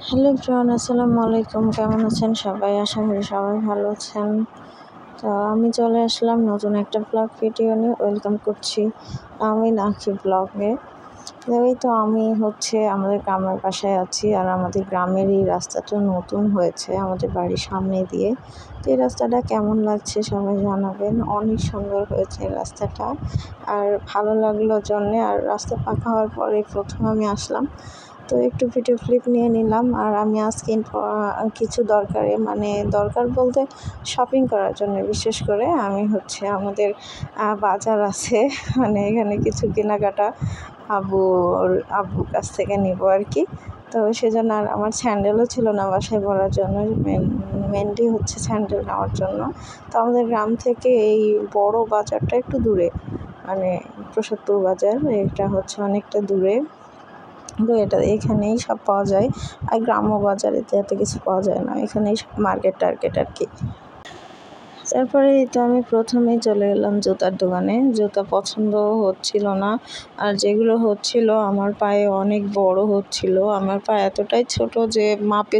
Hello everyone, আসসালামু আলাইকুম। কেমন আছেন সবাই? আশা করি সবাই ভালো আছেন। তো আমি চলে আসলাম নতুন একটা ব্লগ ভিডিও নিয়ে। ওয়েলকাম করছি আমি আঁখি ব্লগে। এই তো আমি আমাদের গ্রামের বাসায় আছি, আর আমাদের গ্রামের এই রাস্তাটা নতুন হয়েছে আমাদের বাড়ির সামনে দিয়ে। তো এই রাস্তাটা কেমন লাগছে সবাই জানাবেন। অনেক সুন্দর হয়েছে রাস্তাটা, আর ভালো লাগলো জন্যে। আর রাস্তা পাকা হওয়ার পরে প্রথম আমি আসলাম, তো একটু ভিডিও ক্লিপ নিয়ে নিলাম। আর আমি আজকে কিছু দরকার বলতে শপিং করার জন্য, বিশেষ করে আমি আমাদের বাজার আছে, এখানে কিছু কেনাকাটা আব্বুর কাছ থেকে নিব আর কি। তো সেজন্য, আর আমার স্যান্ডেলও ছিল না বাসায় পরার জন্য, মেনলি স্যান্ডেল নেওয়ার জন্য। তো আমাদের গ্রাম থেকে এই বড় বাজারটা একটু দূরে, প্রসাদপুর বাজার, এটা অনেকটা দূরে। তো এখানেই সব পাওয়া যায়, আর গ্রাম্য বাজারে এত কিছু পাওয়া যায় না, এখানেই সব মার্কেট টার্গেট আর কি। তারপরে তো আমি প্রথমেই চলে গেলাম জুতার দোকানে। জুতা পছন্দ হচ্ছিল না, আর যেগুলো হচ্ছিল আমার পায়ে অনেক বড় হচ্ছিল। আমার পা এতটাই ছোট যে মাপে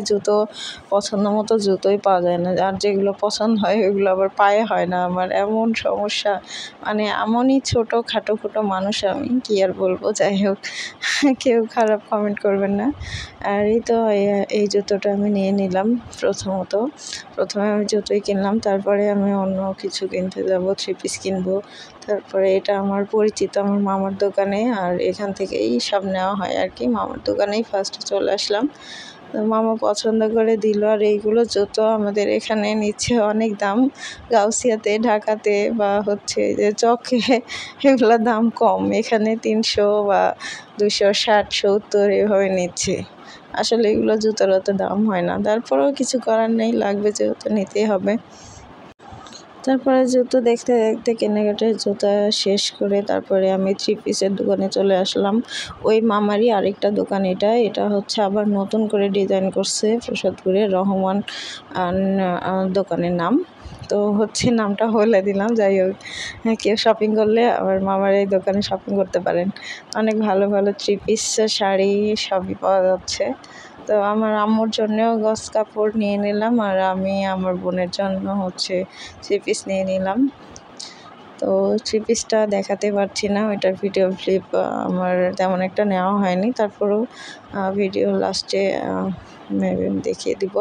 পছন্দ মতো জুতোই পাওয়া যায় না, আর যেগুলো পছন্দ হয় ওইগুলো আবার পায়ে হয় না। আমার এমন সমস্যা, এমনই ছোটো খাটো মানুষ, আমি কি আর বলবো। যাই হোক, কেউ খারাপ কমেন্ট করবেন না। আর এই জুতোটা আমি নিয়ে নিলাম। প্রথমে আমি জুতোই কিনলাম, তারপরে আমি অন্য কিছু কিনতে যাব, 3 পিস কিনবো। তারপরে এটা আমার পরিচিত আমার মামার দোকানে, আর এখান থেকেই সব নেওয়া হয় আর কি। মামার দোকানেই ফার্স্টে চলে আসলাম, মামা পছন্দ করে দিল। আর এইগুলো জুতো আমাদের এখানে নিচ্ছে অনেক দাম, গাউসিয়াতে, ঢাকাতে বা যে চকে, এগুলোর দাম কম। এখানে 300 বা 260-70 এভাবে নিচ্ছে। আসলে এগুলো জুতোর অত দাম হয় না, তারপরেও কিছু করার নেই, লাগবে যেহেতু নিতেই হবে। তারপরে জুতো দেখতে দেখতে কেনাকাটার জুতা শেষ করে তারপরে আমি 3 পিসের দোকানে চলে আসলাম। ওই মামারই আরেকটা দোকান, এটা আবার নতুন করে ডিজাইন করছে, প্রসাদপুরে রহমান দোকানের নাম। তো নামটা বলে দিলাম। যাই হোক, কেউ শপিং করলে আবার মামার এই দোকানে শপিং করতে পারেন। অনেক ভালো ভালো 3 পিস শাড়ি সবই পাওয়া যাচ্ছে। তো আমার আম্মুর জন্যও গস কাপড় নিয়ে নিলাম, আর আমি আমার বোনের জন্য 3 পিস নিয়ে নিলাম। তো 3 পিসটা দেখাতে পারছি না, ওইটার ভিডিও ক্লিপ আমার তেমন একটা নেওয়া হয়নি। তারপরেও ভিডিও লাস্টে দেখিয়ে দিব।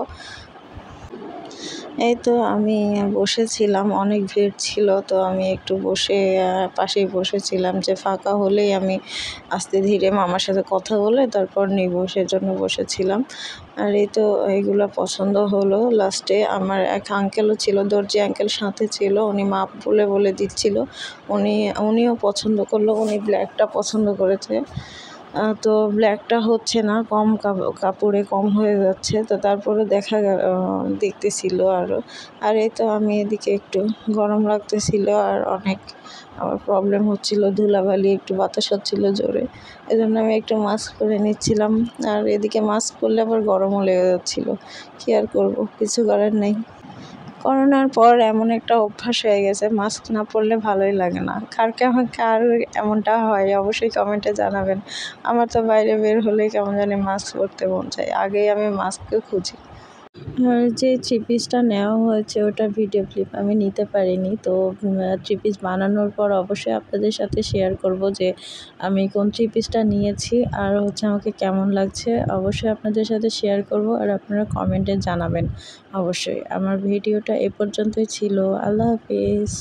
এই তো আমি বসেছিলাম, অনেক ভিড় ছিল, তো আমি একটু পাশেই বসেছিলাম, যে ফাঁকা হলেই আমি আস্তে ধীরে মামার সাথে কথা বলে তারপর নিব, সেজন্য বসেছিলাম। আর এইগুলো পছন্দ হলো। লাস্টে আমার এক আঙ্কেলও ছিল, দর্জি আঙ্কেল সাথে ছিল, উনি মাপ বলে দিচ্ছিল। উনিও পছন্দ করলো, উনি ব্ল্যাকটা পছন্দ করেছে। তো ব্ল্যাকটা হচ্ছে না, কম কাপড়ে কম হয়ে যাচ্ছে। তো তারপরে দেখতেছিল আরও। আর আমি এদিকে একটু গরম লাগতেছিল, আর অনেক আমার প্রবলেম হচ্ছিল, ধুলাবালি, একটু বাতাস হচ্ছিল জোরে, এজন্য আমি একটু মাস্ক পরে নিচ্ছিলাম। আর এদিকে মাস্ক পরলে আবার গরমও লেগে যাচ্ছিল, কী আর করবো, কিছু করার নেই। করোনার পর এমন একটা অভ্যাস হয়ে গেছে, মাস্ক না পরলে ভালোই লাগে না। কার এমনটা হয় অবশ্যই কমেন্টে জানাবেন। আমার তো বাইরে বের হলেই কেমন জানি মাস্ক পরতে মন চায়, আগেই আমি মাস্ককে খুঁজি। আর যে 3 পিসটা নেওয়া হয়েছে ওটার ভিডিও ক্লিপ আমি নিতে পারিনি। তো 3 পিস বানানোর পর অবশ্যই আপনাদের সাথে শেয়ার করব যে আমি কোন 3 পিসটা নিয়েছি, আর আমাকে কেমন লাগছে অবশ্যই আপনাদের সাথে শেয়ার করব। আর আপনারা কমেন্টে জানাবেন অবশ্যই। আমার ভিডিওটা এ পর্যন্তই ছিল। আল্লাহ হাফিজ।